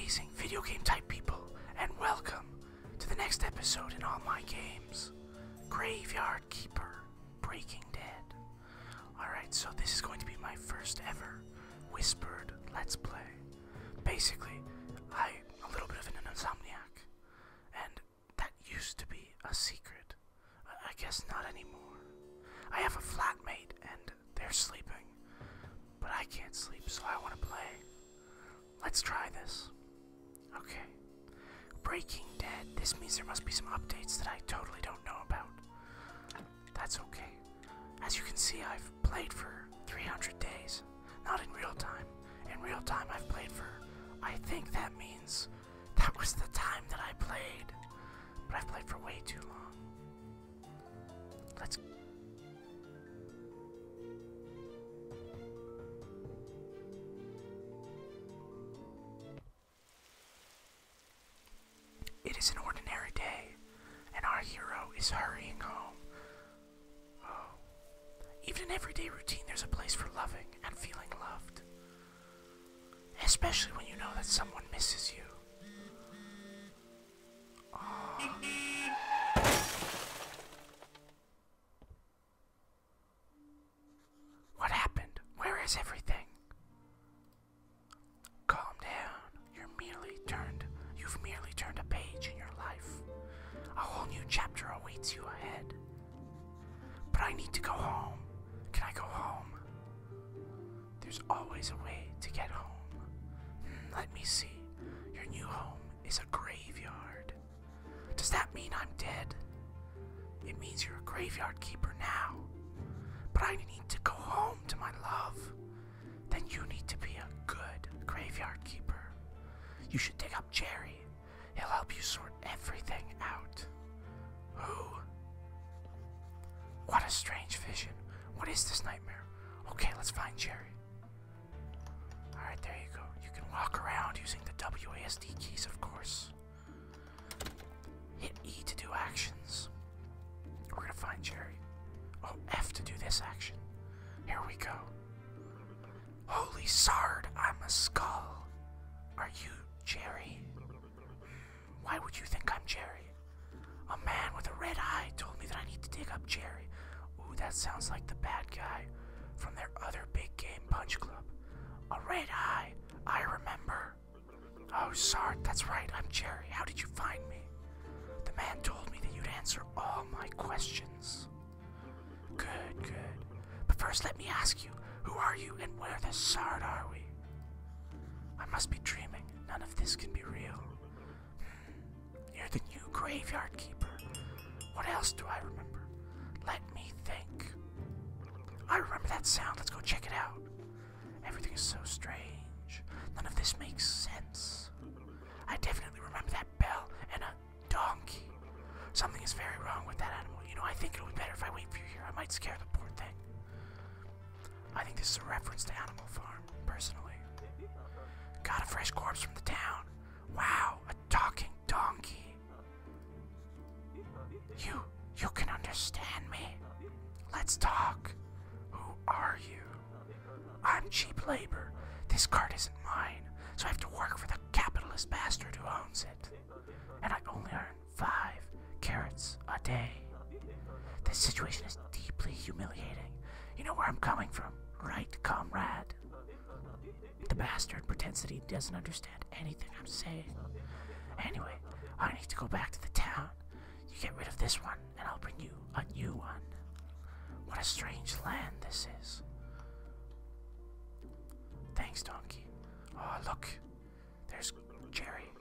amazing video game type people, and welcome to the next episode in all my games, Graveyard Keeper Breaking Dead. Alright, so this is going to be my first ever whispered Let's Play. Basically, I'm a little bit of an insomniac, and that used to be a secret. I guess not anymore. I have a flatmate, and they're sleeping, but I can't sleep, so I want to play. Let's try this. Okay. Breaking Dead. This means there must be some updates that I totally don't know about. That's okay. As you can see, I've played for 300 days. Not in real time. In real time, I've played for... I think that means that was the time that I played. But I've played for way too long. Let's... It is an ordinary day, and our hero is hurrying home. Oh. Even in everyday routine, there's a place for loving and feeling loved. Especially when you know that someone misses you. Oh. What happened? Where is everything? Calm down. You've merely turned a page in your life. A whole new chapter awaits you ahead. But I need to go home. Can I go home? There's always a way to get home. Let me see. Your new home is a graveyard. Does that mean I'm dead? It means you're a graveyard keeper now. But I need to go home to my love. Then you need to be a good graveyard keeper. You should dig up Jerry. He'll help you sort everything out. Who? What a strange vision. What is this nightmare? Okay, let's find Jerry. Alright, there you go. You can walk around using the WASD keys, of course. Hit E to do actions. We're gonna find Jerry. Oh, F to do this action. Here we go. Holy sard, I'm a skull. Are you Jerry? Why would you think I'm Jerry? A man with a red eye told me that I need to dig up Jerry. Ooh, that sounds like the bad guy from their other big game Punch Club. A red eye, I remember. Oh, Sard, that's right, I'm Jerry. How did you find me? The man told me that you'd answer all my questions. Good, good. But first let me ask you, who are you and where the Sard are we? I must be dreaming. None of this can be real. You're the new graveyard keeper. What else do I remember? Let me think. I remember that sound. Let's go check it out. Everything is so strange. None of this makes sense. I definitely remember that bell and a donkey. Something is very wrong with that animal. You know, I think it'll be better if I wait for you here. I might scare the poor thing. I think this is a reference to Animal Farm, personally. Got a fresh corpse from the town. Wow, a talking donkey. You can understand me. Let's talk. Who are you? I'm cheap labor. This cart isn't mine, so I have to work for the capitalist bastard who owns it. And I only earn 5 carrots a day. This situation is deeply humiliating. You know where I'm coming from, right, comrade? The bastard pretends that he doesn't understand anything I'm saying. Anyway, I need to go back to the town. You get rid of this one, and I'll bring you a new one. What a strange land this is. Thanks, donkey. Oh, look. There's Jerry.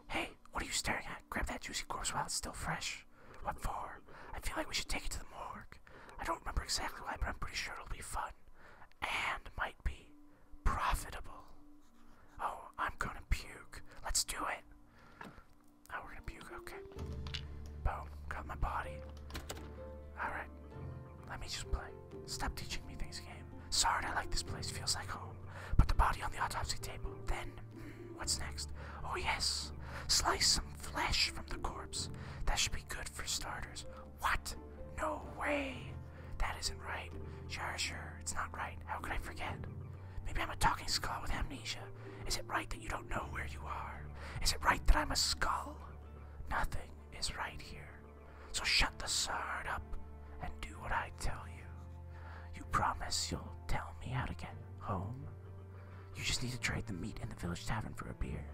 Hey, what are you staring at? Grab that juicy corpse while it's still fresh. What for? I feel like we should take it to the morgue. I don't remember exactly why, but I'm pretty sure it'll be fun. And might be profitable. Oh, I'm gonna puke. Let's do it. Oh, we're gonna puke, okay. Boom, got my body. Alright, let me just play. Stop teaching me things, game. Sorry, I like this place, feels like home. Put the body on the autopsy table. Then, what's next? Oh yes, slice some flesh from the corpse. That should be good for starters. What? No way. That isn't right. Sure, it's not right. How could I forget? Maybe I'm a talking skull with amnesia. Is it right that you don't know where you are? Is it right that I'm a skull? Nothing is right here. So shut the sword up and do what I tell you. You promise you'll tell me how to get home? You just need to trade the meat in the village tavern for a beer.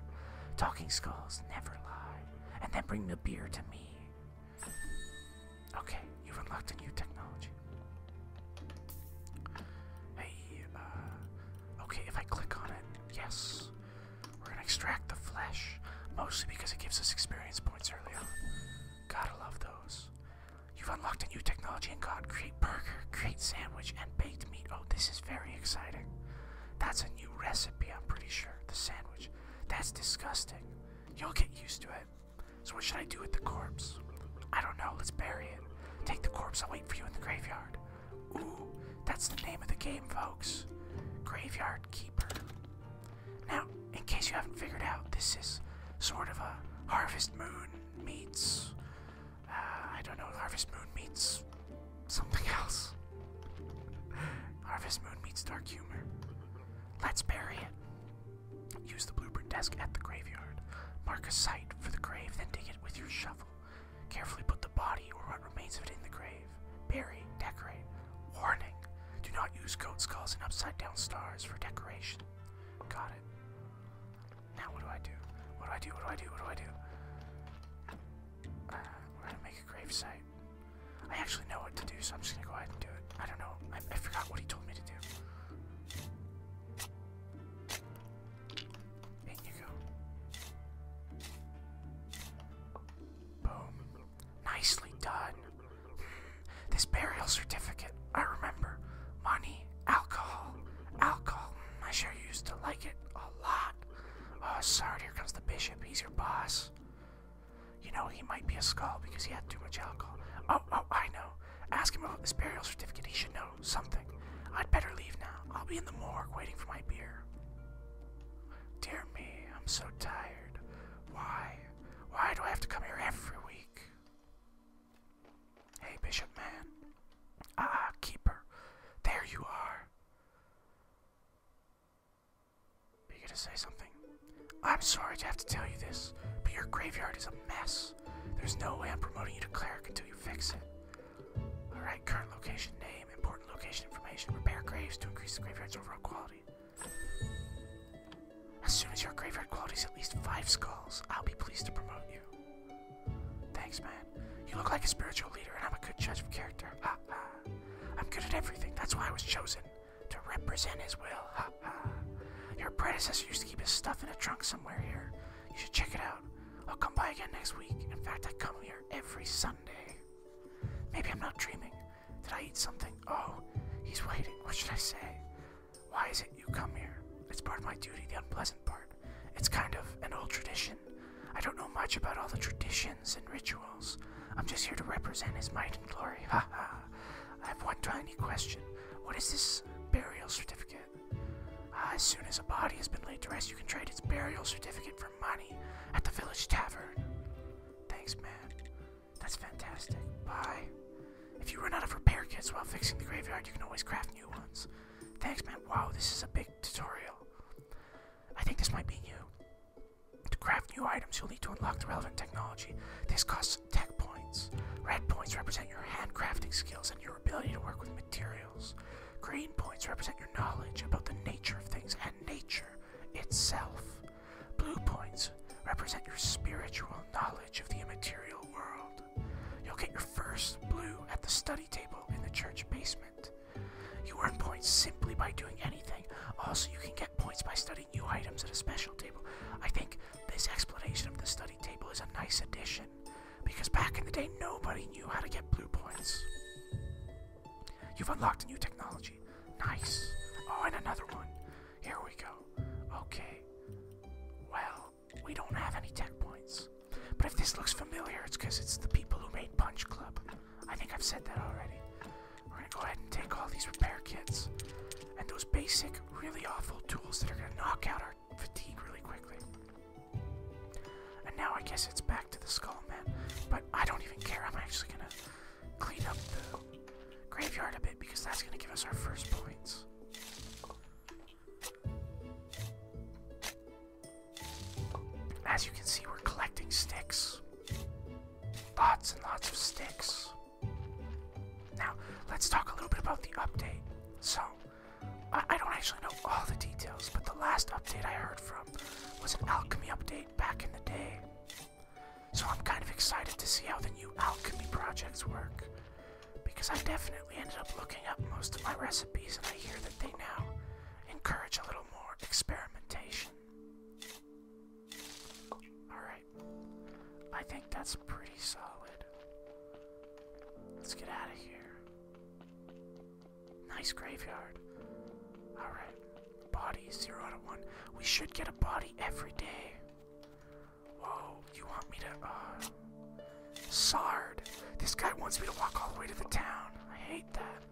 Talking skulls never lie. And then bring the beer to me. Okay, you've unlocked a new technology. Hey, okay, if I click on it, yes. We're gonna extract the flesh, mostly because it gives us experience points early on. Gotta love those. You've unlocked a new technology in God. Create burger, create sandwich, and baked meat. Oh, this is very exciting. That's a new recipe, I'm pretty sure. The sandwich. That's disgusting. You'll get used to it. So what should I do with the corpse? I don't know, let's bury it. Take the corpse, I'll wait for you in the graveyard. Ooh, that's the name of the game, folks. Graveyard Keeper. Now, in case you haven't figured out, this is sort of a Harvest Moon meets... I don't know, Harvest Moon meets something else. Harvest Moon meets dark humor. Let's bury it. Use the blueprint desk at the graveyard. Mark a site for the grave, then dig it with your shovel. Carefully put the body or what remains of it in the grave. Bury, decorate. Warning, do not use goat skulls and upside down stars for decoration. Got it. Now what do I do? What do I do? What do I do? What do I do? We're gonna make a grave site. I actually know what to do, so I'm just gonna go ahead and do it. I don't know. I forgot what he told me to do. In you go. Boom. Nicely done. This burial certificate, I remember. Money, alcohol. Alcohol. I sure used to like it a lot. Oh, sorry, here comes the bishop. He's your boss. You know, he might be a skull because he had too much alcohol. Oh, I know. Ask him about this burial certificate. He should know something. I'd better leave now. I'll be in the morgue waiting for my beer. Dear me, I'm so tired. Why? Why do I have to come here every week? Hey, Bishop man. Ah, Keeper. There you are. Are you gonna say something? I'm sorry to have to tell you this, but your graveyard is a mess. There's no way I'm promoting you to cleric until you fix it. Alright, current location, name, important location information, repair graves to increase the graveyard's overall quality. As soon as your graveyard quality is at least 5 skulls, I'll be pleased to promote you. Thanks, man. You look like a spiritual leader, and I'm a good judge of character. Ha ha. I'm good at everything. That's why I was chosen. To represent his will. Ha ha. Your predecessor used to keep his stuff in a trunk somewhere here. You should check it out. I'll come by again next week. In fact, I come here every Sunday. Maybe I'm not dreaming. Did I eat something? Oh, he's waiting. What should I say? Why is it you come here? It's part of my duty, the unpleasant part. It's kind of an old tradition. I don't know much about all the traditions and rituals. I'm just here to represent his might and glory. Ha ha. I have one tiny question. What is this burial certificate? As soon as a body has been laid to rest, you can trade its burial certificate for money at the village tavern. Thanks, man. That's fantastic. Bye. If you run out of repair kits while fixing the graveyard, you can always craft new ones. Thanks, man. Wow, this is a big tutorial. I think this might be new. To craft new items, you'll need to unlock the relevant technology. This costs tech points. Red points represent your handcrafting skills and your ability to work with materials. Green points represent your knowledge about the nature of things and nature itself. Blue points represent your spiritual knowledge of the immaterial world. You'll get your first blue at the study table in the church basement. You earn points simply by doing anything. Also, you can get points by studying new items at a special table. I think this explanation of the study table is a nice addition, because back in the day, nobody knew how to get blue points. You've unlocked a new technology. Nice. Oh, and another one. Here we go. Okay. Well, we don't have any tech points. But if this looks familiar, it's because it's the people who made Punch Club. I think I've said that already. We're gonna go ahead and take all these repair kits and those basic, really awful tools that are gonna knock out our fatigue really quickly. And now I guess it's back to the Skull Man. But I don't even care. I'm actually gonna clean up the graveyard a bit because that's gonna give us our first points. as you can see, we're collecting sticks. Lots and lots of sticks. Now, let's talk a little bit about the update. So, I don't actually know all the details, but the last update I heard from was an alchemy update back in the day. So I'm kind of excited to see how the new alchemy projects work, because I definitely ended up looking up most of my recipes, and I hear that they now encourage a little more experimentation. Alright, I think that's pretty solid. Let's get out of here. Nice graveyard. Alright, body 0 out of 1. We should get a body every day. Whoa, you want me to, Sard. This guy wants me to walk all the way to the town. I hate that.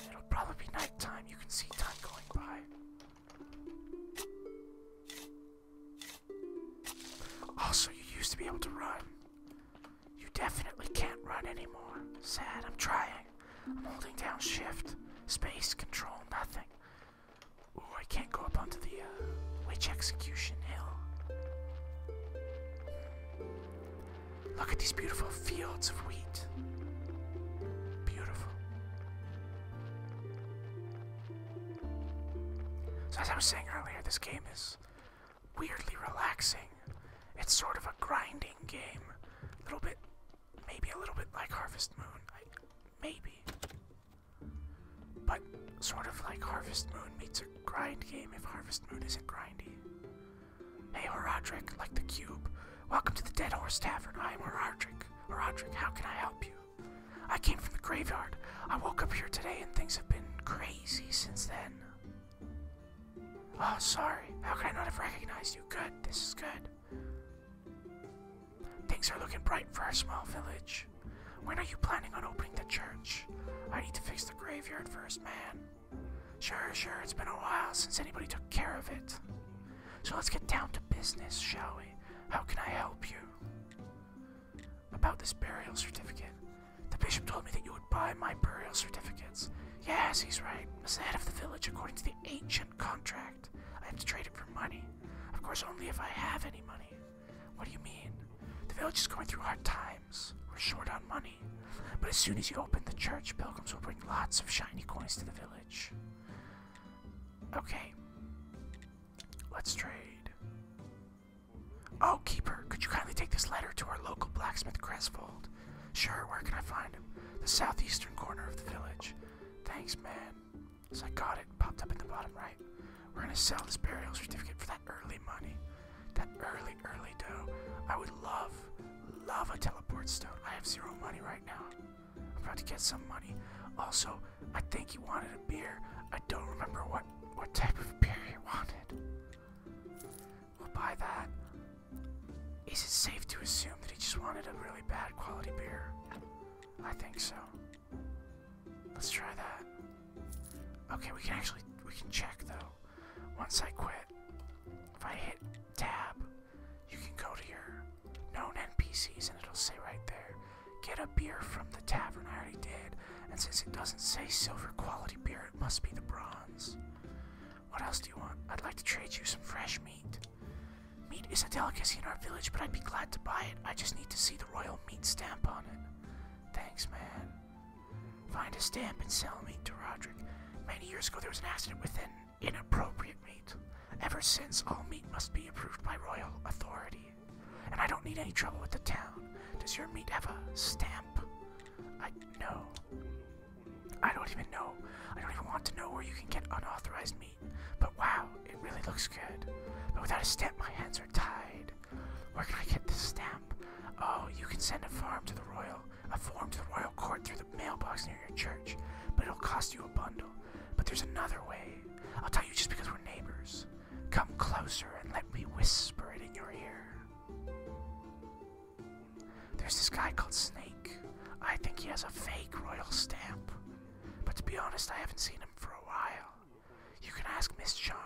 It'll probably be nighttime. You can see time going by. Also, you used to be able to run. You definitely can't run anymore. Sad, I'm trying. I'm holding down shift, space, control, nothing. Ooh, I can't go up onto the, witch execution hill. Look at these beautiful fields of wheat. Beautiful. So as I was saying earlier, this game is weirdly relaxing. It's sort of a grinding game. A little bit, maybe a little bit like Harvest Moon. Maybe. But sort of like Harvest Moon meets a grind game if Harvest Moon isn't grindy. Hey, Horadric, like the cube. Welcome to the Dead Horse Tavern. I am Horadric. Horadric, how can I help you? I came from the graveyard. I woke up here today and things have been crazy since then. Oh, sorry. How could I not have recognized you? Good, this is good. Things are looking bright for our small village. When are you planning on opening the church? I need to fix the graveyard first, man. Sure, it's been a while since anybody took care of it. So let's get down to business, shall we? How can I help you? About this burial certificate. The bishop told me that you would buy my burial certificates. Yes, he's right. As the head of the village, according to the ancient contract, I have to trade it for money. Of course, only if I have any money. What do you mean? The village is going through hard times. We're short on money. But as soon as you open the church, pilgrims will bring lots of shiny coins to the village. Okay. Let's trade. Oh, Keeper, could you kindly take this letter to our local blacksmith, Cresfold? Sure, where can I find him? The southeastern corner of the village. Thanks, man. So I got it. Popped up in the bottom right. We're gonna sell this burial certificate for that early money. That early dough. I would love a teleport stone. I have 0 money right now. I'm about to get some money. Also, I think he wanted a beer. I don't remember what type of beer he wanted. We'll buy that. Is it safe to assume that he just wanted a really bad quality beer? I think so. Let's try that. Okay, we can check though. Once I quit, if I hit tab, you can go to your known NPCs and it'll say right there, get a beer from the tavern. I already did, and since it doesn't say silver quality beer, it must be the bronze. What else do you want? I'd like to trade you some fresh meat. Meat is a delicacy in our village, but I'd be glad to buy it. I just need to see the royal meat stamp on it. Thanks, man. Find a stamp and sell meat to Roderick. Many years ago there was an accident with an inappropriate meat. Ever since, all meat must be approved by royal authority. And I don't need any trouble with the town. Does your meat have a stamp? No. I don't even know. I don't even want to know where you can get unauthorized meat. But wow, it really looks good. But without a stamp, my hands are tied. Where can I get this stamp? Oh, you can send a form to the royal court through the mailbox near your church. But it'll cost you a bundle. But there's another way. I'll tell you just because we're neighbors. Come closer and let me whisper it in your ear. There's this guy called Snake. I think he has a fake royal stamp. But to be honest, I haven't seen him for a while. You can ask Miss Charm.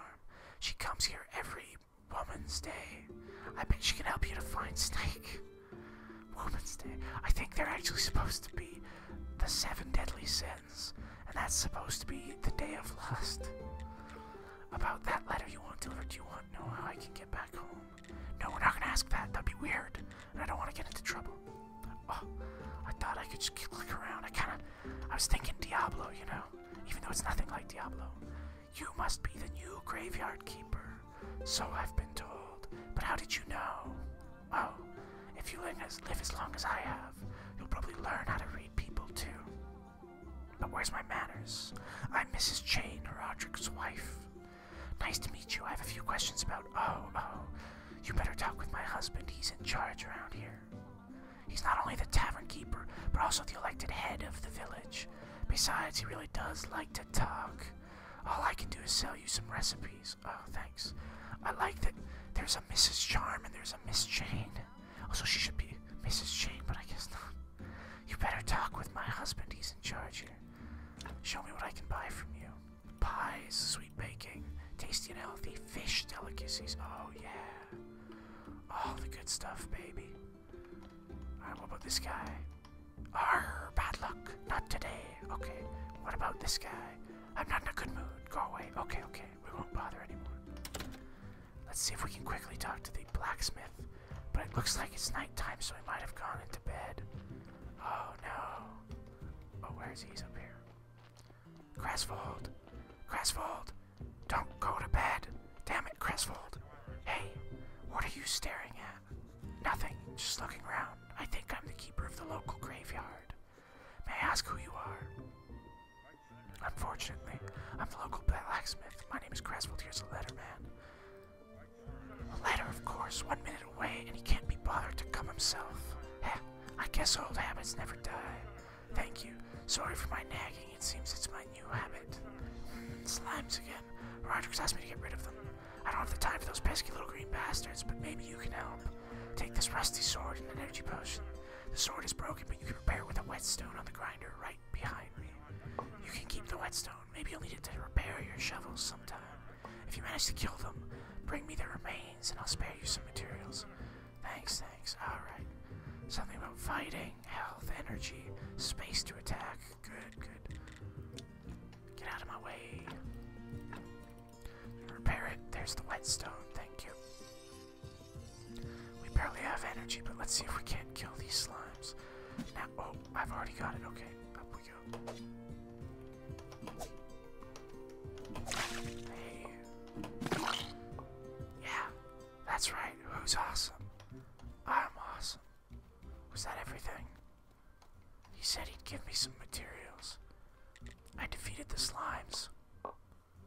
She comes here every Woman's Day. I bet she can help you to find Snake. Woman's Day. I think they're actually supposed to be the 7 deadly sins. And that's supposed to be the day of lust. About that letter you want delivered, do you want to know how I can get back home? ask that. That'd be weird. And I don't want to get into trouble. Oh, I thought I could just click around. I was thinking Diablo, you know, even though it's nothing like Diablo. You must be the new graveyard keeper. So I've been told. But how did you know? Oh, if you live as long as I have, you'll probably learn how to read people too. But where's my manners? I'm Mrs. Jane, Roderick's wife. Nice to meet you. I have a few questions about... Oh, you better talk with my husband. He's in charge around here. He's not only the tavern keeper, but also the elected head of the village. Besides, he really does like to talk. All I can do is sell you some recipes. Oh, thanks. I like that there's a Mrs. Charm and there's a Miss Jane. Also, she should be Mrs. Jane, but I guess not. You better talk with my husband. He's in charge here. Show me what I can buy from you. Pies, sweet baking, tasty and healthy, fish delicacies. Oh, yeah. All the good stuff, baby. Alright, what about this guy? Arr, bad luck. Not today. Okay, what about this guy? I'm not in a good mood. Go away. Okay, we won't bother anymore. Let's see if we can quickly talk to the blacksmith. But it looks like it's nighttime, so he might have gone into bed. Oh, no. Oh, where is he? He's up here. Cressvold, don't go to bed. Damn it, Cressvold. Hey, what are you staring at? Nothing, just looking around. I think I'm the keeper of the local graveyard. May I ask who you are? Unfortunately, I'm the local blacksmith. My name is Cressvold. Here's a letter, man. A letter, of course. 1 minute away, and he can't be bothered to come himself. Heh, I guess old habits never die. Thank you. Sorry for my nagging. It seems it's my new habit. Slimes again. Roderick's asked me to get rid of them. I don't have the time for those pesky little green bastards, but maybe you can help. Take this rusty sword and an energy potion. The sword is broken, but you can repair it with a whetstone on the grinder right behind me. You can keep the whetstone. Maybe you'll need it to repair your shovels sometime. If you manage to kill them, bring me their remains and I'll spare you some materials. Thanks. Alright. Something about fighting, health, energy, space to attack. Good. Get out of my way. Repair it. There's the whetstone. Thank you. We barely have energy, but let's see if we can't kill these slimes. Now, oh, I've already got it. Okay, up we go. Hey. Yeah, that's right. Who's awesome? I'm awesome. Was that everything? He said he'd give me some materials. I defeated the slimes.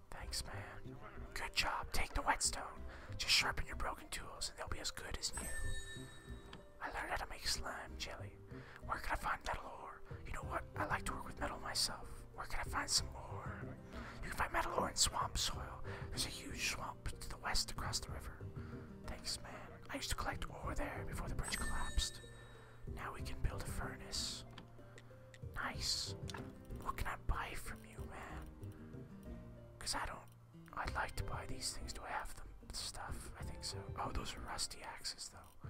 Thanks, man. Good job. Take the whetstone. Just sharpen your broken tools and they'll be as good as new. I learned how to make slime jelly. Where can I find metal ore? You know what? I like to work with metal myself. Where can I find some ore? You can find metal ore in swamp soil. There's a huge swamp to the west across the river. Thanks, man. I used to collect ore there before the bridge collapsed. Now we can build a furnace. Nice. What can I buy from you, man? Because I'd like to buy these things. Do I have them? Stuff? I think so. Oh, those are rusty axes, though.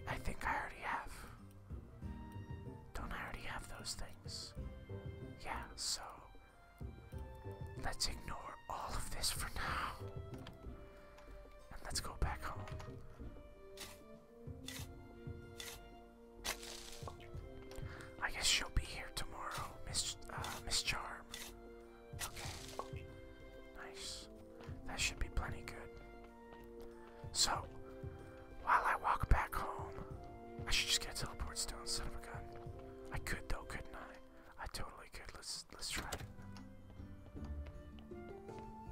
I think I already have. Don't I already have those things? Yeah, so let's ignore all of this for now. And let's go back home. I guess she'll be here tomorrow, Miss Charm. Okay. Nice. That should be plenty good. So, while I walk back home, I should just get a teleport stone, son of a gun. I could though, couldn't I? I totally could. Let's try it.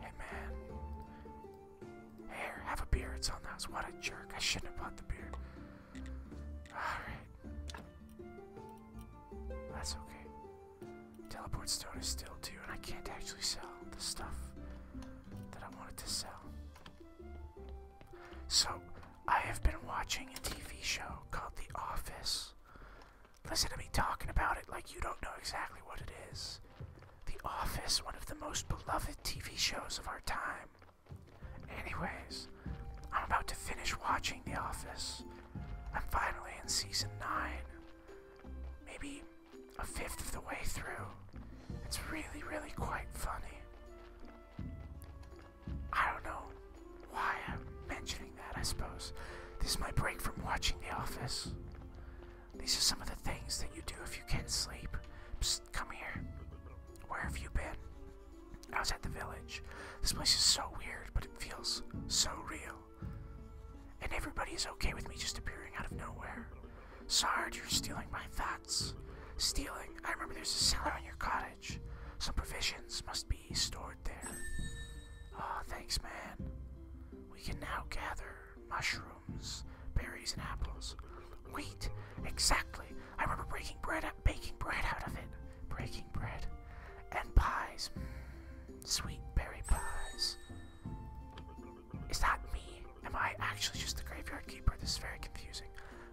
Hey man. Here, have a beer. It's on the house. What a jerk. I shouldn't have bought the beer. Alright. That's okay. Teleport stone is still due, and I can't actually sell the stuff that I wanted to sell. So, I have been watching a TV show called The Office. Listen to me talking about it like you don't know exactly what it is. The Office, one of the most beloved TV shows of our time. Anyways, I'm about to finish watching The Office. I'm finally in season 9. Maybe a fifth of the way through. It's really, really quite funny. I don't know why I'm mentioning that. I suppose This is my break from watching The Office. These are some of the things that you do if you can't sleep. Psst, come here. Where have you been? I was at the village. This place is so weird, but it feels so real. And everybody is okay with me just appearing out of nowhere. Sard, you're stealing my thoughts. Stealing? I remember there's a cellar on your cottage. Some provisions must be stored there. Oh, thanks, man. We can now gather mushrooms, berries, and apples. Wheat, exactly. I remember baking bread out of it. Breaking bread. And pies. Sweet berry pies. Is that me? Am I actually just the graveyard keeper? This is very confusing.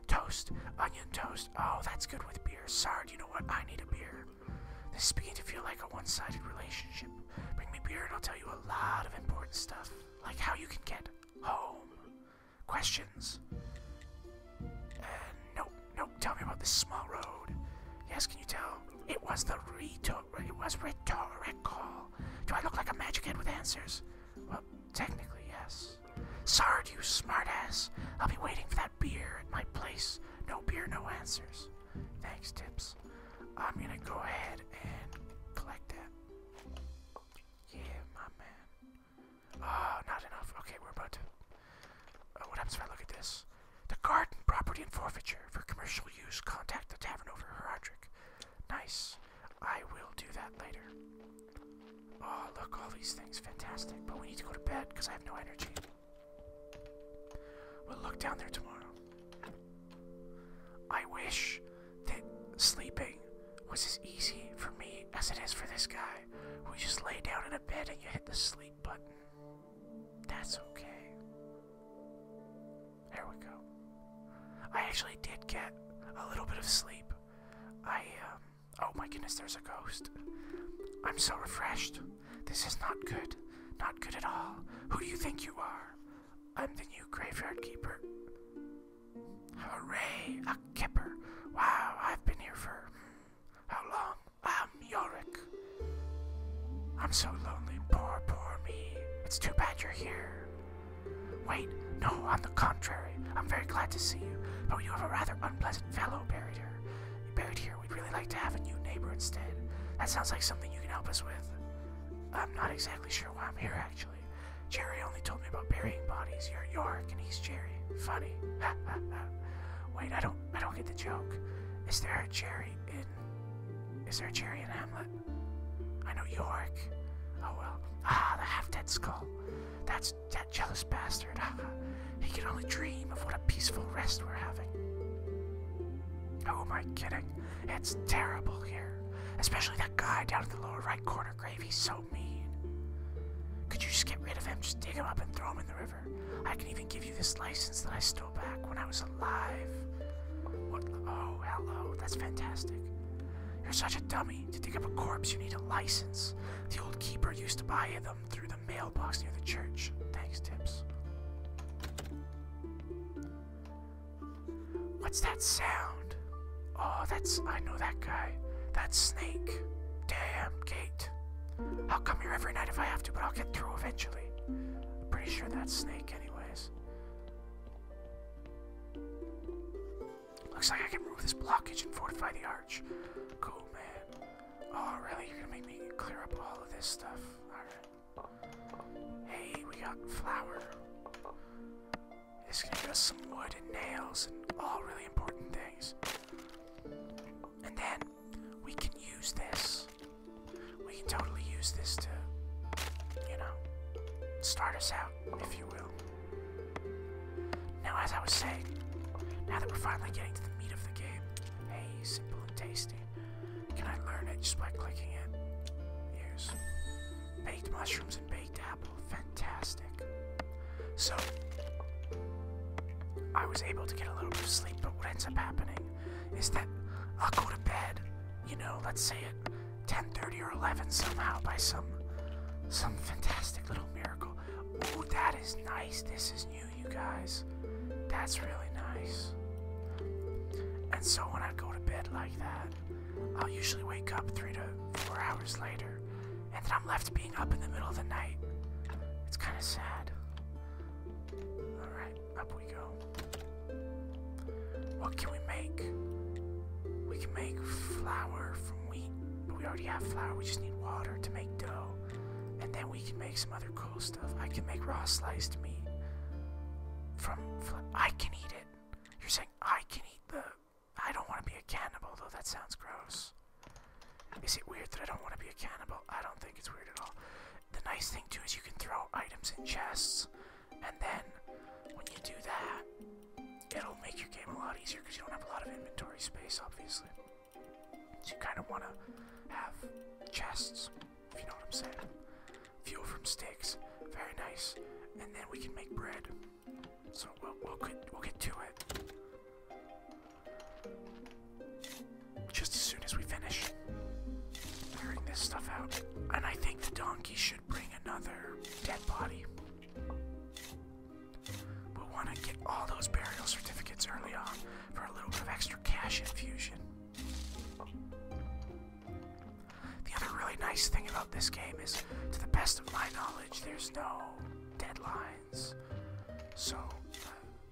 Toast. Onion toast. Oh, that's good with beer. Sard, you know what? I need a beer. This is beginning to feel like a one-sided relationship. Bring me beer and I'll tell you a lot of important stuff. Like how you can get home. Questions? Nope. Tell me about this small road. Yes, can you tell? It was rhetorical. Do I look like a magic head with answers? Well, technically, yes. Sard, you smartass. I'll be waiting for that beer at my place. No beer, no answers. Thanks, Tips. I'm gonna go ahead and collect that. Yeah, my man. Oh, not enough. Okay, we're about to... what happens if I look at this? The garden, property, and forfeiture. For commercial use, contact the tavern over Herodric. Nice. I will do that later. Oh, look, all these things. Fantastic. But we need to go to bed because I have no energy. We'll look down there tomorrow. I wish that sleeping was as easy for me as it is for this guy, who just lay down in a bed and you hit the sleep button. That's okay. There we go. I actually did get a little bit of sleep. Oh my goodness, there's a ghost. I'm so refreshed. This is not good. Not good at all. Who do you think you are? I'm the new graveyard keeper. Hooray, a kipper. Wow, I've been here for... how long? I'm Yorick. I'm so lonely, poor me. It's too bad you're here. Wait, no, on the contrary. I'm very glad to see you, but you have a rather unpleasant fellow buried here. We'd really like to have a new neighbor instead. That sounds like something you can help us with. I'm not exactly sure why I'm here, actually. Jerry only told me about burying bodies. You're Yorick and he's Jerry. Funny. Wait, I don't get the joke. Is there a Jerry in Hamlet? I know Yorick. Oh well. The half-dead skull. That's that jealous bastard. He can only dream of what a peaceful rest we're having. Who am I kidding? It's terrible here. Especially that guy down in the lower right corner grave. He's so mean. Could you just get rid of him? Just dig him up and throw him in the river. I can even give you this license that I stole back when I was alive. What? Oh, hello. That's fantastic. You're such a dummy. To dig up a corpse, you need a license. The old keeper used to buy them through the mailbox near the church. Thanks, Tips. What's that sound? Oh, I know that guy. That's Snake. Damn, Gate. I'll come here every night if I have to, but I'll get through eventually. I'm pretty sure that's Snake anyways. Looks like I can remove this blockage and fortify the arch. Cool, man. Oh, really? You're gonna make me clear up all of this stuff? Alright. Hey, we got flour. This is gonna give us some wood and nails and all really important things. And then we can use this. We can totally use this to, you know, start us out, if you will. Now, as I was saying, now that we're finally getting to the meat of the game, hey, simple and tasty. Can I learn it just by clicking it? Use. Baked mushrooms and baked apple. Fantastic. So, I was able to get a little bit of sleep, but what ends up happening is that I'll go to bed, you know, let's say at 10:30 or 11 somehow by some fantastic little miracle. Ooh, that is nice. This is new, you guys. That's really nice. And so when I go to bed like that, I'll usually wake up 3 to 4 hours later, and then I'm left being up in the middle of the night. It's kind of sad. Alright, up we go. What can we make? We can make flour from wheat, but we already have flour. We just need water to make dough. And then we can make some other cool stuff. I can make raw sliced meat from I can eat it. You're saying I can eat the... I don't want to be a cannibal, though. That sounds gross. Is it weird that I don't want to be a cannibal? I don't think it's weird at all. The nice thing, too, is you can throw items in chests. And then, when you do that, it'll make your game a lot easier because you don't have a lot of inventory space, obviously. So you kind of want to have chests, if you know what I'm saying. Fuel from sticks. Very nice. And then we can make bread. So we'll get to it. Just as soon as we finish clearing this stuff out. And I think the donkey should bring another dead body. We'll want to get all those burial certificates early on for a little bit of extra cash infusion. The other really nice thing about this game is, to the best of my knowledge, there's no deadlines. So,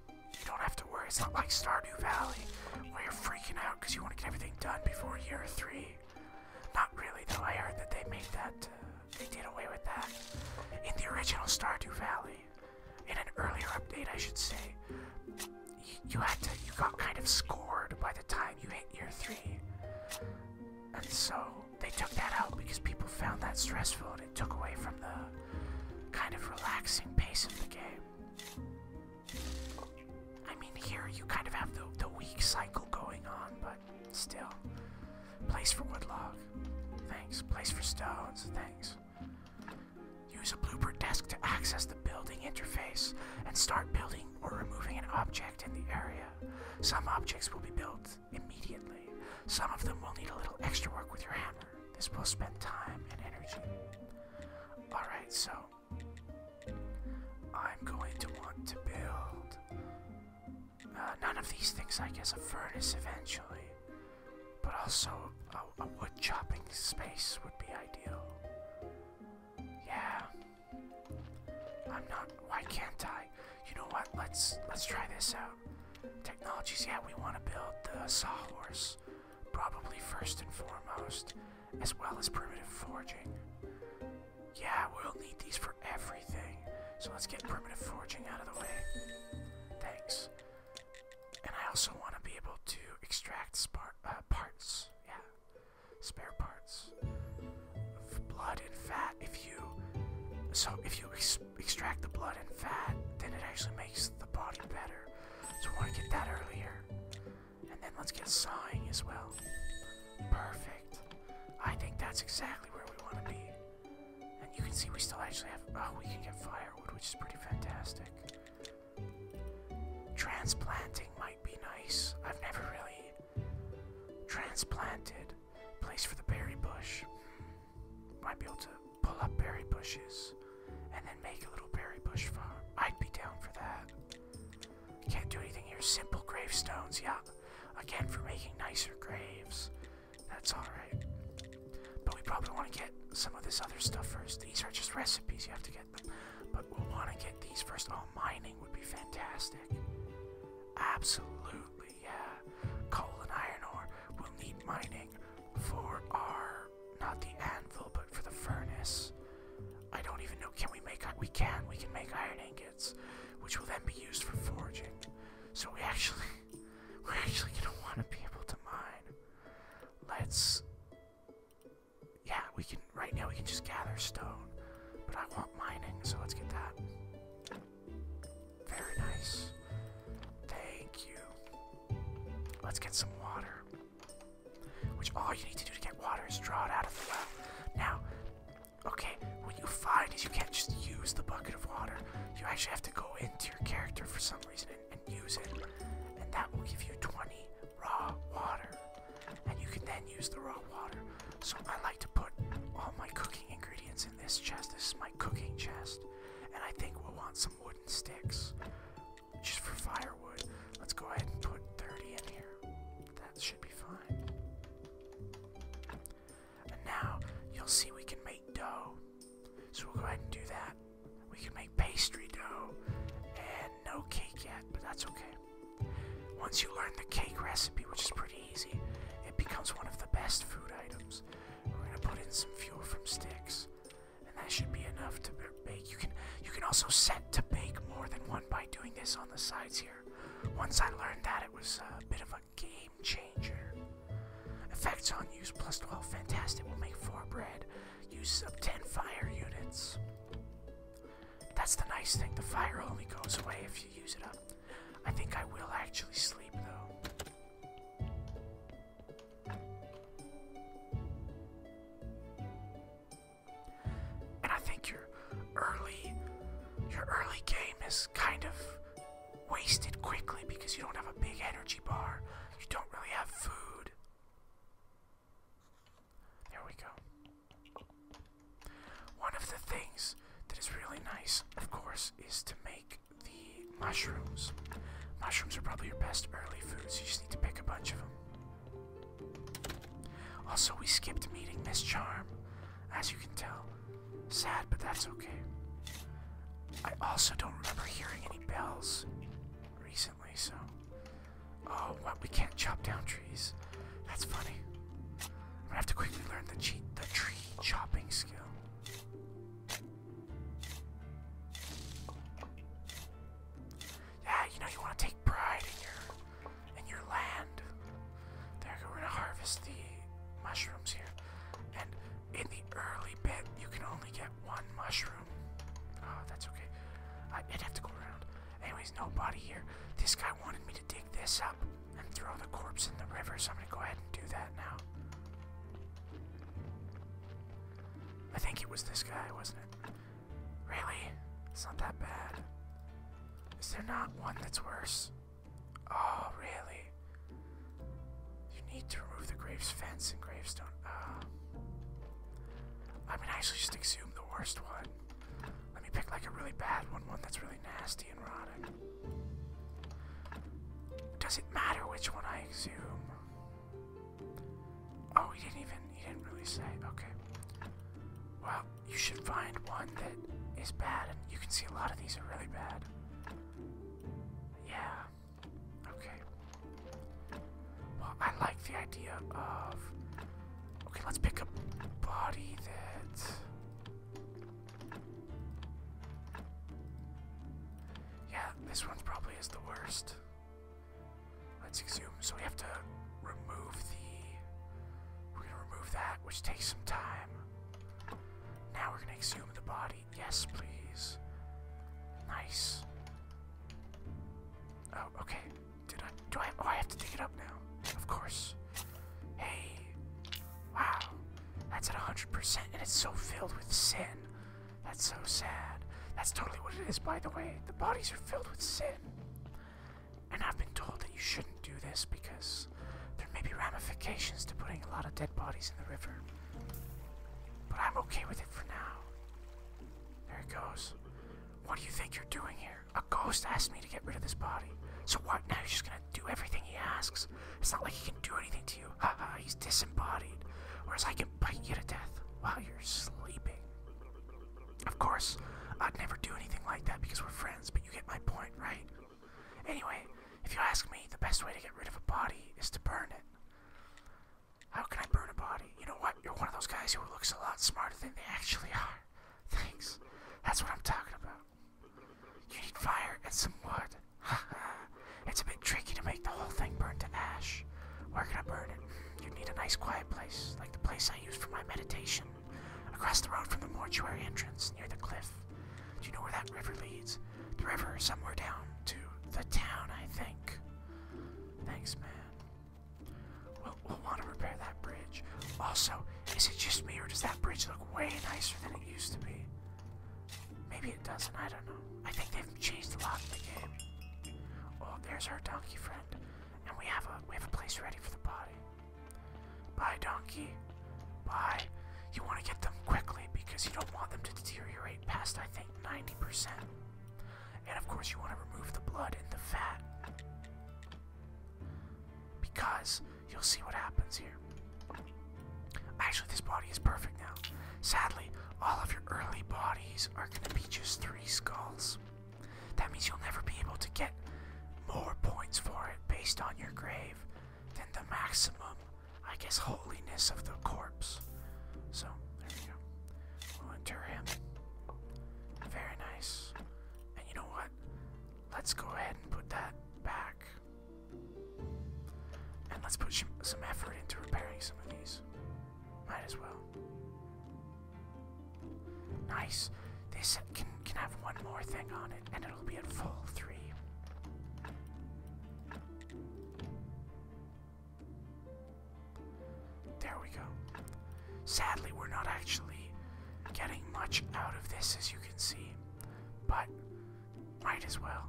you don't have to worry. It's not like Stardew Valley, where you're freaking out because you want to get everything done before year 3. Not really, though. I heard that they made that, they did away with that. In the original Stardew Valley, in an earlier update, I should say, you got kind of scored by the time you hit year 3. And so, they took that out because people found that stressful and it took away from the kind of relaxing pace of the game. I mean, here you kind of have the week cycle going on, but still. Place for woodlog. Thanks. Place for stones. Thanks. Use a blueprint desk to access the building interface and start building or removing an object in the area. Some objects will be built immediately. Some of them will need a little extra work with your hammer. This will spend time and energy. Alright, so I'm going to want to build none of these things, I guess. A furnace eventually, but also a wood chopping space would be ideal. Yeah, I'm not. Why can't I? You know what? Let's try this out. Technologies. Yeah, we want to build the sawhorse, probably first and foremost, as well as primitive forging. Yeah, we'll need these for everything. So let's get primitive forging out of the way. Thanks. And I also want to be able to extract parts. Yeah, spare parts of blood and fat. If you extract the blood and fat, then it actually makes the body better. So we want to get that earlier. And then let's get sawing as well. Perfect. I think that's exactly where we want to be. And you can see we still actually have... Oh, we can get firewood, which is pretty fantastic. Transplanting might be nice. I've never really transplanted. Place for the berry bush. Might be able to pull up berry bushes and then make a little berry bush farm. I'd be down for that. Can't do anything here. Simple gravestones, yeah. Again, for making nicer graves. That's alright. But we probably want to get some of this other stuff first. These are just recipes, you have to get them. But we'll want to get these first. Oh, mining would be fantastic. Absolutely, yeah. Coal and iron ore. We'll need mining for our, not the anvil, but for the furnace. I don't even know, can we make, we can make iron ingots, which will then be used for forging. So we're actually gonna want to be able to mine. Yeah, we can, right now we can just gather stone, but I want mining, so let's get that. Very nice. Thank you. Let's get some water, which all you need to do to get water is draw it out of the well. Now, okay, what you find is you can't just use the bucket of water. You actually have to go into your character for some reason and use it, and that will give you 20 raw water, and you can then use the raw water. So I like to put all my cooking ingredients in this chest. This is my cooking chest, and I think we'll want some wooden sticks just for firewood. Let's go ahead and put 30 in here. That should be fine. And now you'll see we can make dough. So we'll go ahead and do that. We can make pastry dough, and no cake yet, but that's okay. once you learn the cake recipe, which is pretty easy, it becomes one of the best food items. We're gonna put in some fuel from sticks, and that should be enough to bake. You can also set to bake more than one by doing this on the sides here. Once I learned that, it was a bit of a game changer. Effects on use plus 12, fantastic. We'll make 4 bread. Use up 10 fire units. That's the nice thing. The fire only goes away if you use it up. I think I will actually sleep though. And I think your early game is kind of wasted quickly because you don't have a big energy bar. You don't really have food. There we go. One of the things that is really nice, of course, is to make the mushrooms. Mushrooms are probably your best early food, so you just need to pick a bunch of them. Also, we skipped meeting Miss Charm, as you can tell. Sad, but that's okay. I also don't remember hearing any bells recently, so... Oh, what? We can't chop down trees. That's funny. I'm gonna have to quickly learn the tree chopping skill. Yeah, you know, you want to take pride in your land. There we go. We're gonna harvest the mushrooms here, and in the early bit, you can only get 1 mushroom. Oh, that's okay. I'd have to go around. Anyways, no body here. This guy wanted me to dig this up and throw the corpse in the river, so I'm gonna go ahead and do that now. I think it was this guy, wasn't it? Really? It's not that bad. Is there not one that's worse? Oh, really? You need to remove the grave's fence and gravestone. I mean, I actually just exhume the worst one. Let me pick like a really bad one that's really nasty and rotting. Does it matter which one I exhume? Oh, he didn't really say. Okay. Well, you should find one that is bad, and you can see a lot of these are really bad. Yeah. Okay. Well, I like the idea of... Okay, let's pick a body that... Yeah, this one probably is the worst. Let's exhume, so we have to remove we're gonna remove that, which takes some time. Now we're gonna exhume the body. Yes, please. Nice. Oh, okay. Oh, I have to dig it up now. Of course. Hey. Wow. That's at 100% and it's so filled with sin. That's so sad. That's totally what it is, by the way. The bodies are filled with sin. And I've been told that you shouldn't do this because there may be ramifications to putting a lot of dead bodies in the river. But I'm okay with it for now. There it goes. What do you think you're doing here? A ghost asked me to get rid of this body. So what, now you're just gonna do everything he asks? It's not like he can do anything to you. Haha, he's disembodied. Whereas I can bite you to death while you're sleeping. Of course, I'd never do anything like that because we're friends, but you get my point, right? Anyway, if you ask me, the best way to get rid of a body is to burn it. How can I burn a body? You know what? You're one of those guys who looks a lot smarter than they actually are. Thanks. That's what I'm talking about. You need fire and some wood. It's a bit tricky to make the whole thing burn to ash. Where can I burn it? You need a nice quiet place, like the place I use for my meditation. Across the road from the mortuary entrance, near the cliff. Do you know where that river leads? The river is somewhere down to the town, I think. Thanks, man. We'll want to repair that bridge. Also, is it just me, or does that bridge look way nicer than it used to be? Maybe it doesn't, I don't know. I think they've changed a lot in the game. Oh, there's our donkey friend. And we have a place ready for the body. Bye, donkey. Bye. You want to get them quickly because you don't want them to deteriorate past, I think, 90%. And of course you want to remove the blood and the fat. Because you'll see what happens here. Actually, this body is perfect now. Sadly, all of your early bodies are going to be just 3 skulls. That means you'll never be able to get more points for it based Christ on your grave, then the maximum, I guess, holiness of the corpse. So, there we go. We'll inter him. Very nice. And you know what? Let's go ahead and put that back. And let's put some effort into repairing some of these. Might as well. Nice. This can have one more thing on it, and it'll be at full 3. There we go. Sadly, we're not actually getting much out of this, as you can see, but might as well.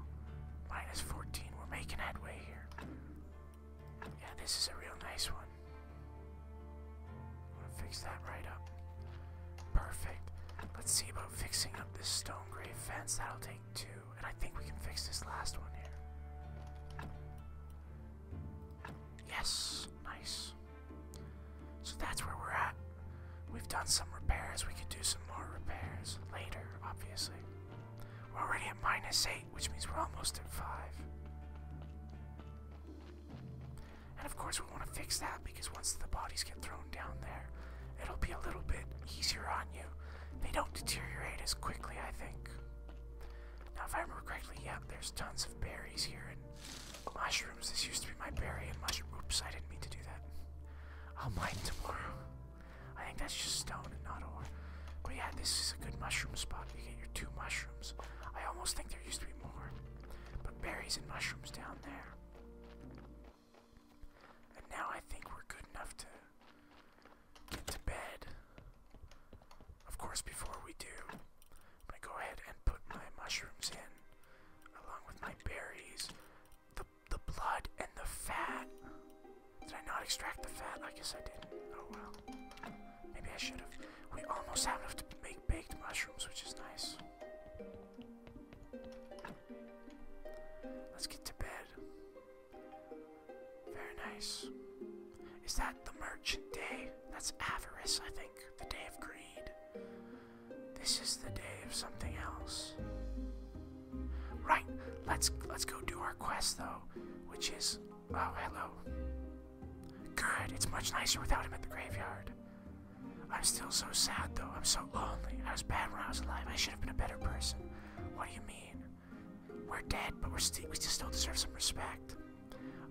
Minus 14, we're making headway here. Yeah, this is a real nice one. I'm gonna fix that right up. Perfect. Let's see about fixing up this stone grave fence. That'll take 2, and I think we can fix this last one here. Yes, nice. So that's where we're at. We've done some repairs. We could do some more repairs later, obviously. We're already at minus 8, which means we're almost at 5. And of course we want to fix that, because once the bodies get thrown down there, it'll be a little bit easier on you. They don't deteriorate as quickly, I think. Now if I remember correctly, yeah, there's tons of berries here and mushrooms. This used to be my berry and mushroom. Oops, I didn't mean to do that. I'll mine tomorrow. I think that's just stone and not ore. But yeah, this is a good mushroom spot. You get your 2 mushrooms. I almost think there used to be more. But berries and mushrooms down there. And now I think we're good enough to get to bed. Of course, before we do, I'm going to go ahead and put my mushrooms in, along with my berries, the blood, and the fat. Did I not extract the fat? I guess I didn't. Oh well. Maybe I should have. We almost have enough to make baked mushrooms, which is nice. Let's get to bed. Very nice. Is that the merchant day? That's avarice, I think. The day of greed. This is the day of something else. Right. Let's go do our quest though, which is oh hello. Good. It's much nicer without him at the graveyard. I'm still so sad though. I'm so lonely. I was bad when I was alive. I should have been a better person. What do you mean? We're dead, but we still deserve some respect.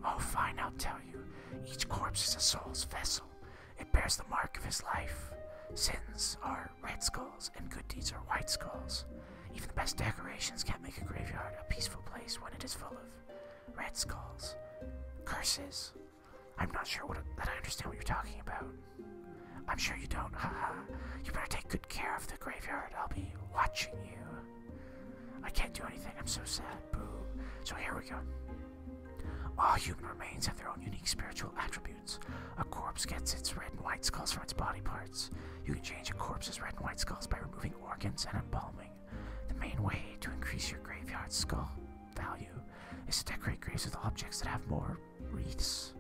Oh, fine, I'll tell you. Each corpse is a soul's vessel. It bears the mark of his life. Sins are red skulls, and good deeds are white skulls. Even the best decorations can't make a graveyard a peaceful place when it is full of red skulls. Curses. I'm not sure that I understand what you're talking about. I'm sure you don't, haha. You better take good care of the graveyard. I'll be watching you. I can't do anything. I'm so sad. Boo. So here we go. All human remains have their own unique spiritual attributes. A corpse gets its red and white skulls from its body parts. You can change a corpse's red and white skulls by removing organs and embalming. The main way to increase your graveyard's skull value is to decorate graves with objects that have more wreaths.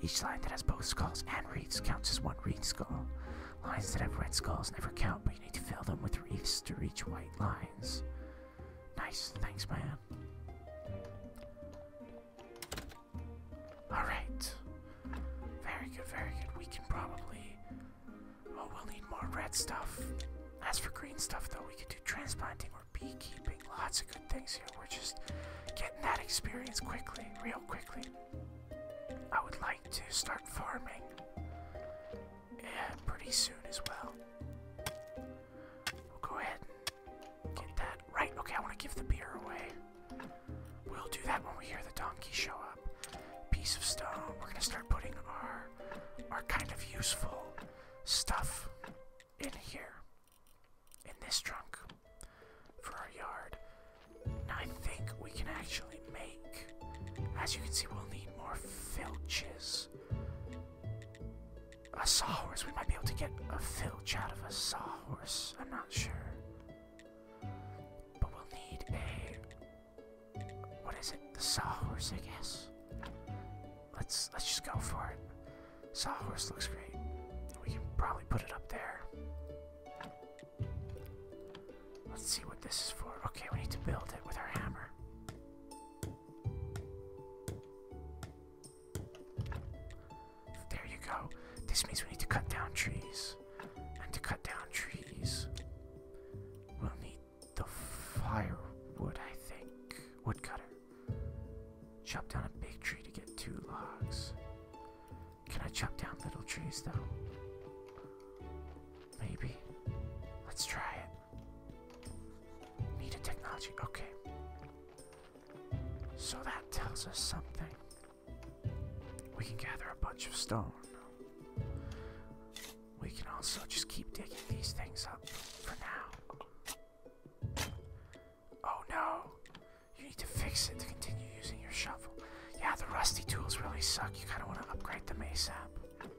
Each line that has both skulls and wreaths counts as one wreath skull. Lines that have red skulls never count, but you need to fill them with wreaths to reach white lines. Nice, thanks, man. Alright. Very good, very good. We can probably... Oh, we'll need more red stuff. As for green stuff, though, we could do transplanting or beekeeping. Lots of good things here. We're just getting that experience quickly, real quickly. I would like to start farming pretty soon as well. We'll go ahead and get that. Right, okay, I want to give the beer away. We'll do that when we hear the donkey show up. Piece of stone. We're going to start putting our kind of useful stuff in here. In this trunk. For our yard. Now I think we can actually make... As you can see, we'll need more filches. A sawhorse. We might be able to get a filch out of a sawhorse. I'm not sure. But we'll need a... What is it? The sawhorse, I guess. Let's just go for it. Sawhorse looks great. We can probably put it up there. Let's see what this is for. Okay, we need to build it with our hammer. this means we need to cut down trees. And to cut down trees, we'll need the firewood, I think. Woodcutter. Chop down a big tree to get 2 logs. Can I chop down little trees, though? Maybe. Let's try it. Needed technology. Okay. So that tells us something. We can gather a bunch of stone. We can also just keep digging these things up for now. Oh no! You need to fix it to continue using your shovel. Yeah, the rusty tools really suck. You kind of want to upgrade them ASAP. And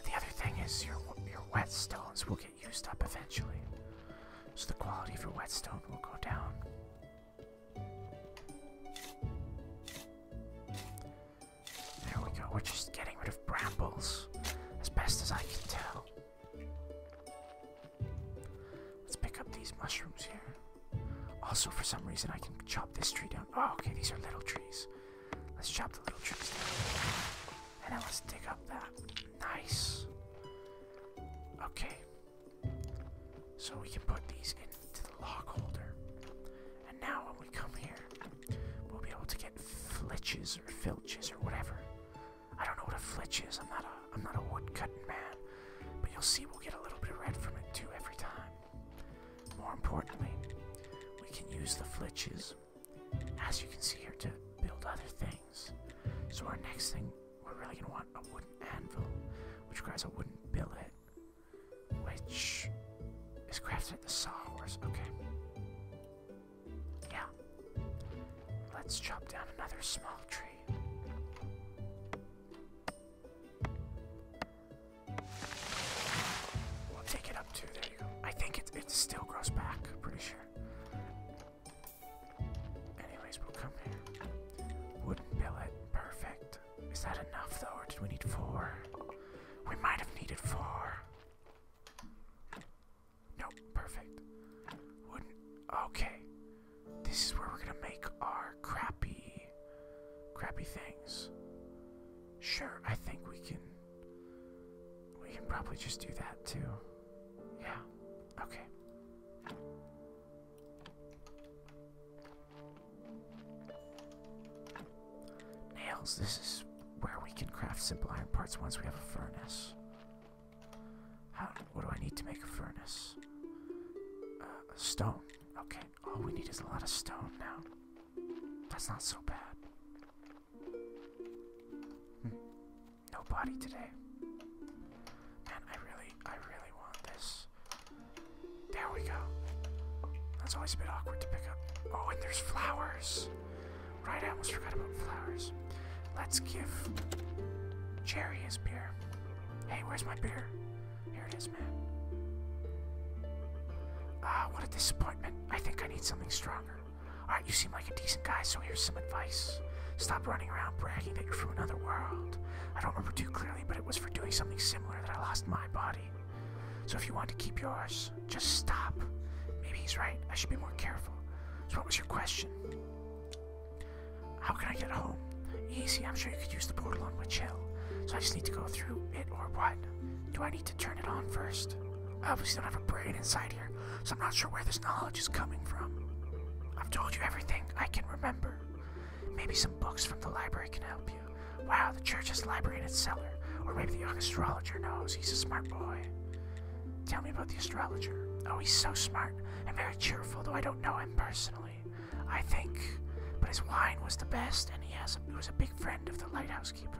the other thing is your whetstones will get used up eventually. So the quality of your whetstone will go down. There we go. We're just getting rid of brambles as best as I can tell. Let's pick up these mushrooms here. Also, for some reason, I can chop this tree down. Oh, okay, these are little trees. Let's chop the little trees down. And then let's dig up that. Nice. Okay. So we can put these into the log holder. And now when we come here, we'll be able to get flitches or filches or whatever. I don't know what a flitch is. I'm not a wood cutting man. But you'll see we'll get a little bit of red from it too every time. More importantly, we can use the flitches, as you can see here, to build other things. So our next thing, we're really going to want a wooden anvil, which requires a wooden billet, which is crafted at the sawhorse. Okay. Yeah. Let's chop down another small tree. We'll take it up too. There you go. I think it still grows back. Pretty sure. Anyways, we'll come here. Wooden billet. Perfect. Is that enough though, or did we need 4? We might have needed 4. Nope, perfect. Wooden. Okay. This is where we're gonna make our crappy things. Sure, I think we can probably just do that too. Yeah. Okay. Nails. This is where we can craft simple iron parts once we have a furnace. What do I need to make a furnace? Stone. Okay. All we need is a lot of stone now. That's not so bad. No body today. Man, I really want this. There we go. That's always a bit awkward to pick up. Oh, and there's flowers. Right, I almost forgot about flowers. Let's give Jerry his beer. Hey, where's my beer? Here it is, man. What a disappointment. I think I need something stronger. Alright, you seem like a decent guy, so here's some advice. Stop running around bragging that you're from another world. I don't remember too clearly, but it was for doing something similar that I lost my body. So if you want to keep yours, just stop. Maybe he's right. I should be more careful. So what was your question? How can I get home? Easy. I'm sure you could use the portal on Witch Hill. So I just need to go through it, or what? Do I need to turn it on first? I obviously don't have a brain inside here, so I'm not sure where this knowledge is coming from. I've told you everything I can remember. Maybe some books from the library can help you. Wow, the church has a library in its cellar. Or maybe the young astrologer knows. He's a smart boy. Tell me about the astrologer. Oh, he's so smart and very cheerful, though I don't know him personally. I think, but his wine was the best, and he was a big friend of the lighthouse keeper.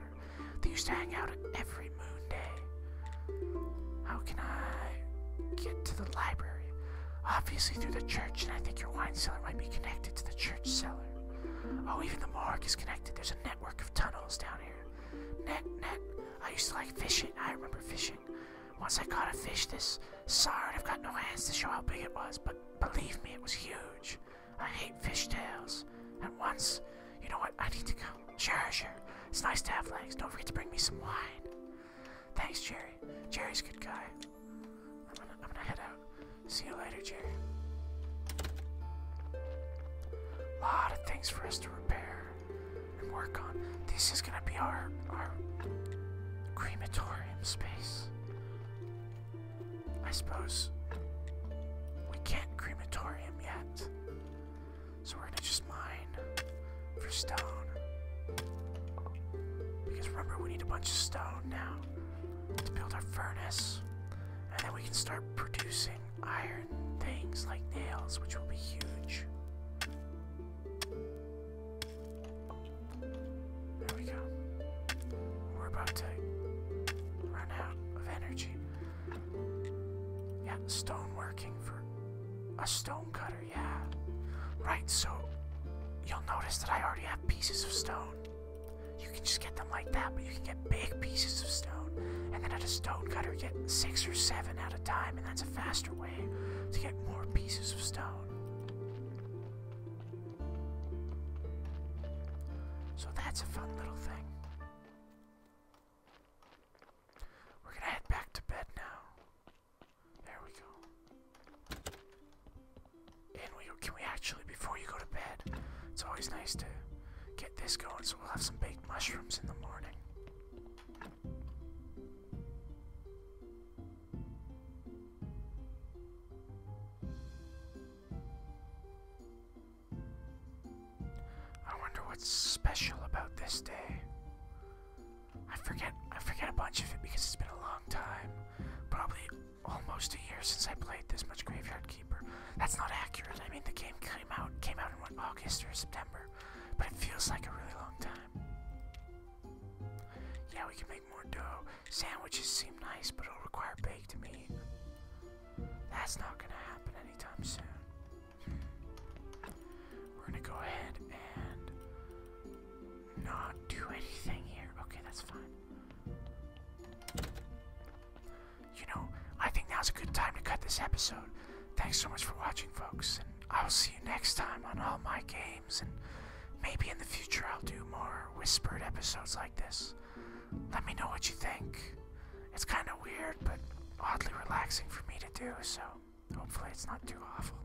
They used to hang out every moon day. How can I get to the library? Obviously through the church, and I think your wine cellar might be connected to the church cellar. Oh, even the morgue is connected. There's a network of tunnels down here. Net. I used to like fishing. I remember fishing. Once I caught a fish this sorry, I've got no hands to show how big it was, but believe me, it was huge. I hate fish tails. And once, you know what, I need to go. Sure. It's nice to have legs. Don't forget to bring me some wine. Thanks, Jerry. Jerry's a good guy. I'm gonna head out. See you later, Jerry. A lot of things for us to repair and work on. This is gonna be our crematorium space. I suppose we can't crematorium yet. So we're gonna just mine for stone. Because remember, we need a bunch of stone now to build our furnace. And then we can start producing iron things like nails, which will be huge. There we go. We're about to run out of energy. Yeah, stone working for a stone cutter, yeah. Right, so you'll notice that I already have pieces of stone. You can just get them like that, but you can get big pieces of stone. And then at a stone cutter, get 6 or 7 at a time, and that's a faster way to get more pieces of stone. So that's a fun little thing. We're gonna head back to bed now. There we go. In we go. Can we actually, before you go to bed, it's always nice to get this going, so we'll have some baked mushrooms in the morning. I wonder what's special about this day. I forget a bunch of it because it's been a long time. Probably almost a year since I played this much Graveyard Keeper. That's not accurate. I mean, the game came out in what, August or September, but it feels like a really long time. Yeah, we can make more dough. Sandwiches seem nice, but it'll require baked meat. That's not gonna happen anytime soon. We're gonna go ahead and not do anything here. Okay, that's fine. You know, I think now's a good time to cut this episode. Thanks so much for watching, folks, and I'll see you next time on All My Games, and maybe in the future I'll do more whispered episodes like this. Let me know what you think. It's kind of weird, but oddly relaxing for me to do, so hopefully it's not too awful.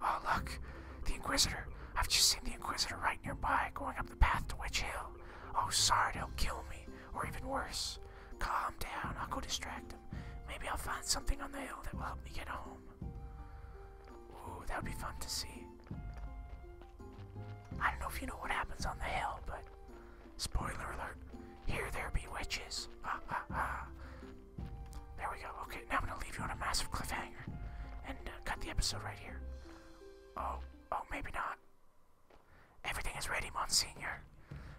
Oh, look, the Inquisitor. I've just seen the Inquisitor right nearby, going up the path to Witch Hill. Oh, sorry, he'll kill me, or even worse. Calm down, I'll go distract him. Maybe I'll find something on the hill that will help me get home. Ooh, that would be fun to see. I don't know if you know what happens on the hill, but spoiler alert, here there be witches. Ha ha ha. There we go. Okay, now I'm gonna leave you on a massive cliffhanger and cut the episode right here. Oh, maybe not. Everything is ready, Monsignor.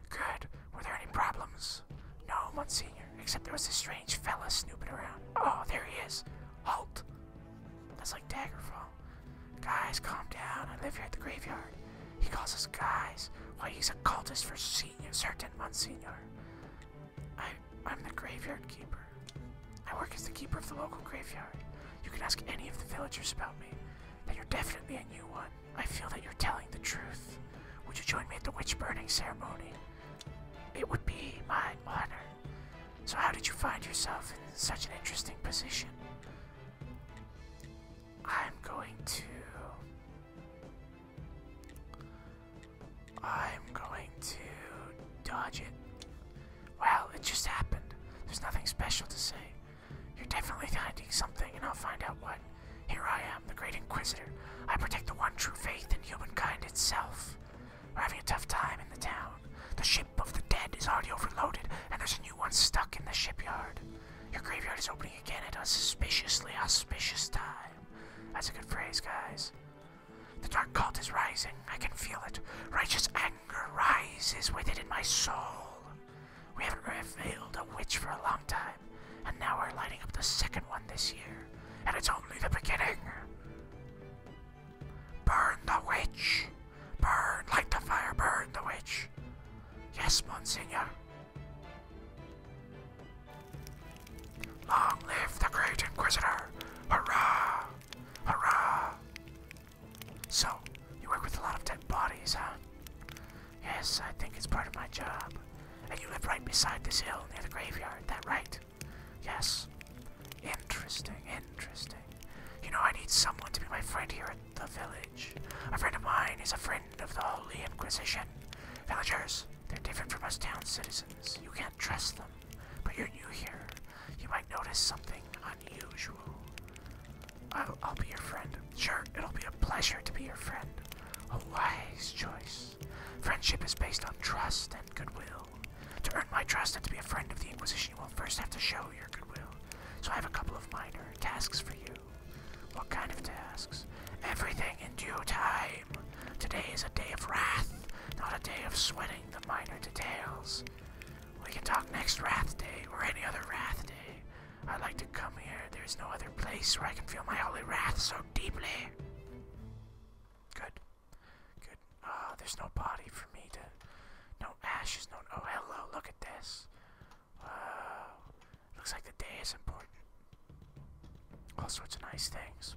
Good. Were there any problems? No, Monsignor, except there was this strange fella snooping around. Oh, there he is. Halt. That's like Daggerfall. Guys, calm down. I live here at the graveyard. He calls us guys. Why, he's a cultist for certain, Monsignor. I'm the graveyard keeper. I work as the keeper of the local graveyard. You can ask any of the villagers about me. Then you're definitely a new one. I feel that you're telling the truth. Would you join me at the witch burning ceremony? It would be my honor. So how did you find yourself in such an interesting position? I'm going to dodge it. Well, it just happened. There's nothing special to say. You're definitely hiding something, and I'll find out what. Here I am, the Great Inquisitor. I protect the one true faith in humankind itself. We're having a tough time in the town. The ship of the dead is already overloaded, and there's a new one stuck in the shipyard. Your graveyard is opening again at a suspiciously auspicious time. That's a good phrase, guys. The dark cult is rising. I can feel it. Righteous anger rises with it in my soul. We haven't revealed a witch for a long time, and now we're lighting up the second one this year, and it's only the beginning. Burn the witch. Burn, light the fire, burn the witch. Yes, Monsignor. Long live the Great Inquisitor. Hurrah! Hurrah! So, you work with a lot of dead bodies, huh? Yes, I think it's part of my job. And you live right beside this hill near the graveyard, that right? Yes. Interesting, interesting. You know, I need someone to be my friend here at the village. A friend of mine is a friend of the Holy Inquisition. Villagers, they're different from us town citizens. You can't trust them, but you're new here, you might notice something unusual. I'll be your friend. Sure, it'll be a pleasure to be your friend. A wise choice. Friendship is based on trust and goodwill. To earn my trust and to be a friend of the Inquisition, you will first have to show your goodwill. So I have a couple of minor tasks for you. What kind of tasks? Everything in due time. Today is a day of wrath, not a day of sweating the minor details. We can talk next Wrath Day, or any other Wrath Day. I'd like to come here. There's no other place where I can feel my holy wrath so deeply. Good. Good. There's no body for me to... No ashes, no... Oh, hello, look at this. Wow. Looks like the day is important. All sorts of nice things.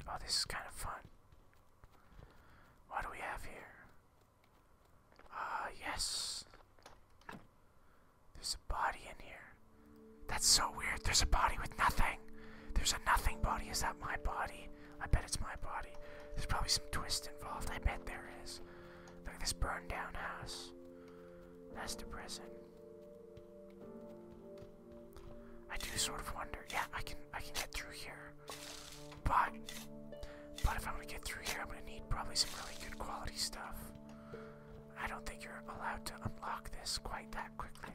Oh, this is kind of fun. What do we have here? Yes. There's a body in here. That's so weird. There's a body with nothing. There's a nothing body. Is that my body? I bet it's my body. There's probably some twist involved. I bet there is. Look at this burned down house. That's depressing. I do sort of wonder. Yeah, I can get through here. But if I'm gonna get through here, I'm gonna need probably some really good quality stuff. I don't think you're allowed to unlock this quite that quickly.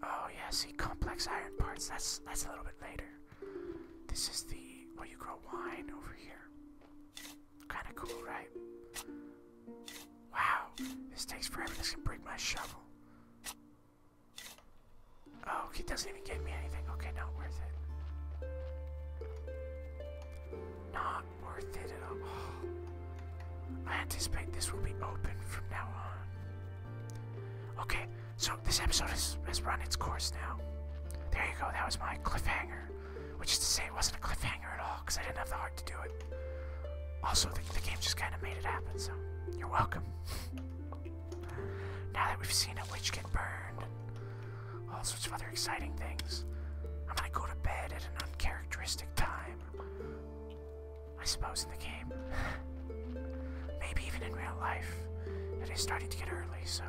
Oh yeah, see, complex iron parts. That's a little bit later. This is the where you grow wine over here. Kind of cool, right? Wow, this takes forever. This can break my shovel. Oh, it doesn't even get me anything. Okay, not worth it. Not worth it at all. I anticipate this will be open from now on. Okay, so this episode has run its course now. There you go, that was my cliffhanger. Which is to say, it wasn't a cliffhanger at all, because I didn't have the heart to do it. Also, the game just kind of made it happen, so you're welcome. Now that we've seen a witch get burned, and all sorts of other exciting things, I'm gonna go to bed at an uncharacteristic time. I suppose in the game. Maybe even in real life. It is starting to get early, so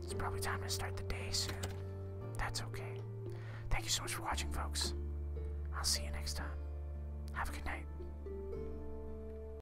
it's probably time to start the day soon. That's okay. Thank you so much for watching, folks. I'll see you next time. Have a good night.